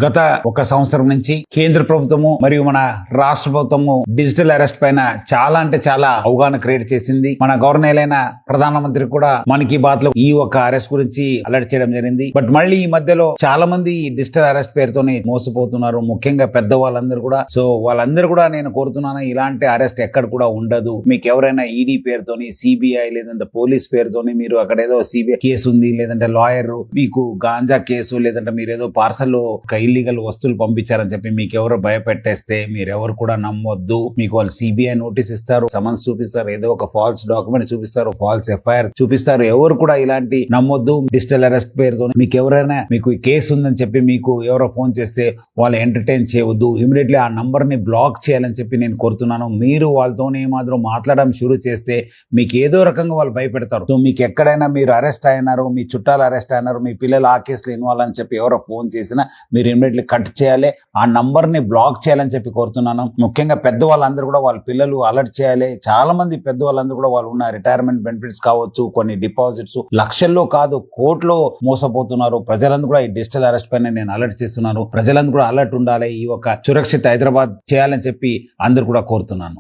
గత ఒక సంవత్సరం నుంచి కేంద్ర ప్రభుత్వము మరియు మన రాష్ట్ర ప్రభుత్వము డిజిటల్ అరెస్ట్ పైన చాలా అంటే చాలా అవగాహన క్రియేట్ చేసింది. మన గవర్నర్ అయిన ప్రధానమంత్రి కూడా మన్ కీ బాత్ లో ఈ ఒక అరెస్ట్ గురించి అలర్ట్ చేయడం జరిగింది. బట్ మళ్ళీ ఈ మధ్యలో చాలా మంది ఈ డిజిటల్ అరెస్ట్ పేరుతోనే మోసపోతున్నారు, ముఖ్యంగా పెద్ద వాళ్ళందరూ కూడా. సో వాళ్ళందరూ కూడా నేను కోరుతున్నాను, ఇలాంటి అరెస్ట్ ఎక్కడ కూడా ఉండదు. మీకు ఎవరైనా ఈడీ పేరుతోని, సిబిఐ లేదంటే పోలీస్ పేరుతోని మీరు అక్కడ ఏదో సిబిఐ కేసు ఉంది, లేదంటే లాయర్ మీకు గాంజా కేసు, లేదంటే మీరు ఏదో పార్సల్ ఇల్లీగల్ వస్తువులు పంపించారని చెప్పి మీకు ఎవరో భయపెట్టేస్తే మీరెవరు కూడా నమ్మొద్దు. మీకు వాళ్ళు సిబిఐ నోటీస్ ఇస్తారు, సమన్స్ చూపిస్తారు, ఏదో ఒక ఫాల్స్ డాక్యుమెంట్ చూపిస్తారు, ఫాల్స్ ఎఫ్ఐఆర్ చూపిస్తారు. ఎవరు కూడా ఇలాంటి నమ్మొద్దు. డిజిటల్ అరెస్ట్ పేరుతో మీకు ఎవరైనా మీకు కేసు ఉందని చెప్పి మీకు ఎవరో ఫోన్ చేస్తే వాళ్ళు ఎంటర్టైన్ చేయవద్దు. ఇమీడియట్లీ ఆ నంబర్ ని బ్లాక్ చేయాలని చెప్పి నేను కోరుతున్నాను. మీరు వాళ్ళతోనే మాత్రం మాట్లాడడం షురూ చేస్తే మీకు ఏదో రకంగా వాళ్ళు భయపెడతారు. సో మీకు ఎక్కడైనా మీరు అరెస్ట్ అయినారు, మీ చుట్టాలు అరెస్ట్ అయినారు, మీ పిల్లలు ఆ కేసులో ఇన్వాల్వ్ అని చెప్పి ఎవరో ఫోన్ చేసినా మీరు ఇమీడియట్లీ కట్ చేయాలి, ఆ నంబర్ ని బ్లాక్ చేయాలని చెప్పి కోరుతున్నాను. ముఖ్యంగా పెద్దవాళ్ళందరూ కూడా వాళ్ళ పిల్లలు అలర్ట్ చేయాలి. చాలా మంది పెద్దవాళ్ళందరూ కూడా వాళ్ళు ఉన్న రిటైర్మెంట్ బెనిఫిట్స్ కావచ్చు, కొన్ని డిపాజిట్స్ లక్షల్లో కాదు కోట్లో మోసపోతున్నారు. ప్రజలందరూ కూడా ఈ డిజిటల్ అరెస్ట్ పైన నేను అలర్ట్ చేస్తున్నాను. ప్రజలందరూ కూడా అలర్ట్ ఉండాలి, ఈ ఒక సురక్షిత హైదరాబాద్ చేయాలని చెప్పి అందరూ కూడా కోరుతున్నాను.